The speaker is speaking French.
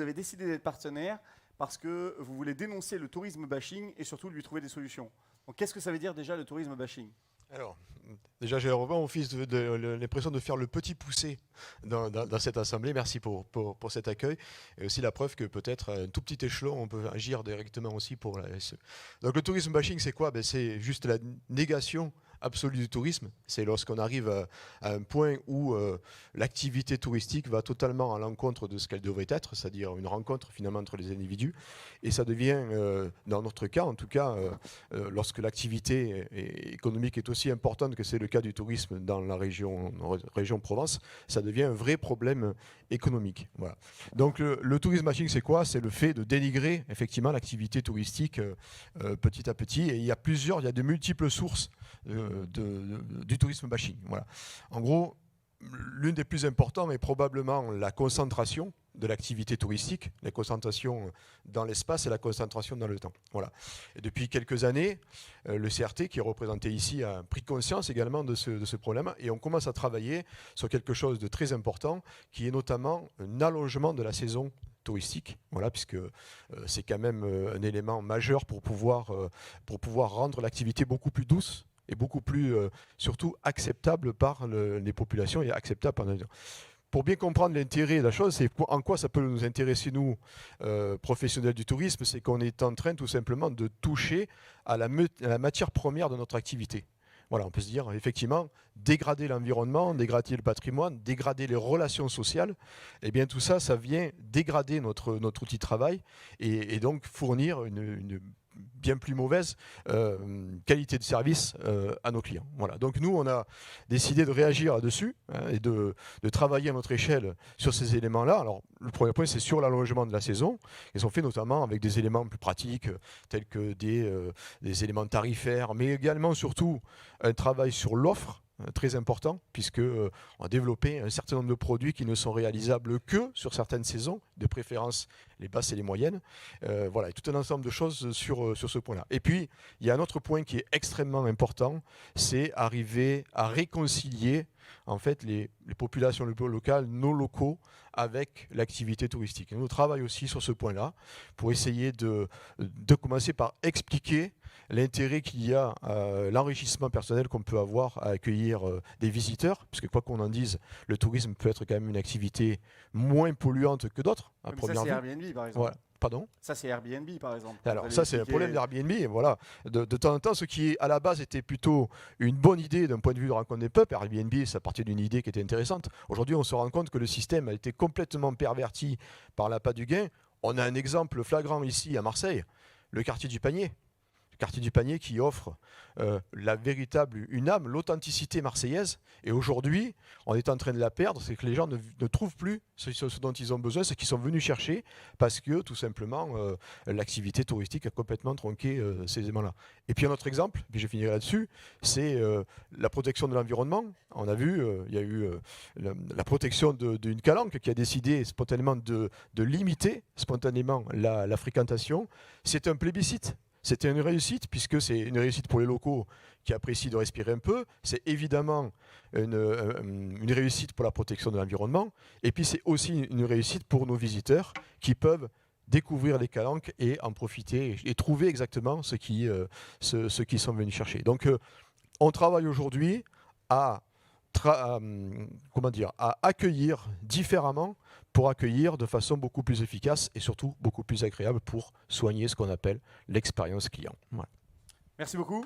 vous avez décidé d'être partenaire parce que vous voulez dénoncer le tourisme bashing et surtout lui trouver des solutions. Donc, qu'est-ce que ça veut dire déjà le tourisme bashing ? Alors, déjà, j'ai vraiment l'impression de faire le petit poussé dans cette assemblée. Merci pour cet accueil. Et aussi la preuve que peut-être à un tout petit échelon, on peut agir directement aussi pour la SE. Donc le tourisme bashing, c'est quoi ? C'est juste la négation absolue du tourisme. C'est lorsqu'on arrive à un point où l'activité touristique va totalement à l'encontre de ce qu'elle devrait être, c'est-à-dire une rencontre finalement entre les individus. Et ça devient, dans notre cas en tout cas, lorsque l'activité économique est aussi importante que c'est le cas du tourisme dans la région Provence, ça devient un vrai problème économique. Voilà. Donc le tourisme bashing, c'est quoi ? C'est le fait de dénigrer effectivement l'activité touristique petit à petit. Et il y a de multiples sources du tourisme bashing. Voilà. En gros, l'une des plus importantes est probablement la concentration de l'activité touristique, la concentration dans l'espace et la concentration dans le temps. Voilà. Et depuis quelques années, le CRT, qui est représenté ici, a pris conscience également de ce problème et on commence à travailler sur quelque chose de très important, qui est notamment un allongement de la saison touristique, voilà, puisque c'est quand même un élément majeur pour pouvoir rendre l'activité beaucoup plus douce et beaucoup plus, surtout, acceptable par les populations et acceptable par les... Pour bien comprendre l'intérêt de la chose, c'est en quoi ça peut nous intéresser, nous, professionnels du tourisme, c'est qu'on est en train tout simplement de toucher à la matière première de notre activité. Voilà, on peut se dire, effectivement, dégrader l'environnement, dégrader le patrimoine, dégrader les relations sociales, eh bien tout ça, ça vient dégrader notre outil de travail et donc fournir une bien plus mauvaise qualité de service à nos clients. Voilà. Donc nous, on a décidé de réagir là-dessus et de travailler à notre échelle sur ces éléments-là. Alors, le premier point, c'est sur l'allongement de la saison. Ils sont faits notamment avec des éléments plus pratiques, tels que des éléments tarifaires, mais également, surtout, un travail sur l'offre, très important, puisqu'on a développé un certain nombre de produits qui ne sont réalisables que sur certaines saisons, de préférence les basses et les moyennes. Voilà, et tout un ensemble de choses sur ce point-là. Et puis, il y a un autre point qui est extrêmement important, c'est arriver à réconcilier en fait les populations locales, nos locaux, avec l'activité touristique. Et nous travaillons aussi sur ce point-là pour essayer de commencer par expliquer l'intérêt qu'il y a à l'enrichissement personnel qu'on peut avoir à accueillir des visiteurs, parce que quoi qu'on en dise, le tourisme peut être quand même une activité moins polluante que d'autres, à première vue. Ça, c'est Airbnb, par exemple. Ouais. Pardon ? Ça, c'est Airbnb, par exemple. Alors ça, c'est un problème d'Airbnb. Voilà. De temps en temps, ce qui, à la base, était plutôt une bonne idée d'un point de vue de rencontre des peuples, Airbnb, ça partait d'une idée qui était intéressante. Aujourd'hui, on se rend compte que le système a été complètement perverti par l'appât du gain. On a un exemple flagrant ici à Marseille, le quartier du Panier. Quartier du Panier qui offre une âme, l'authenticité marseillaise. Et aujourd'hui, on est en train de la perdre, c'est que les gens ne trouvent plus ce dont ils ont besoin, ce qu'ils sont venus chercher, parce que tout simplement, l'activité touristique a complètement tronqué ces éléments-là. Et puis un autre exemple, puis je finirai là-dessus, c'est la protection de l'environnement. On a vu, il y a eu la protection d'une calanque qui a décidé spontanément de limiter spontanément la fréquentation. C'est un plébiscite. C'était une réussite, puisque c'est une réussite pour les locaux qui apprécient de respirer un peu. C'est évidemment une réussite pour la protection de l'environnement. Et puis c'est aussi une réussite pour nos visiteurs qui peuvent découvrir les calanques et en profiter et trouver exactement ce qu'ils sont venus chercher. Donc on travaille aujourd'hui à accueillir différemment pour accueillir de façon beaucoup plus efficace et surtout beaucoup plus agréable pour soigner ce qu'on appelle l'expérience client. Voilà. Merci beaucoup.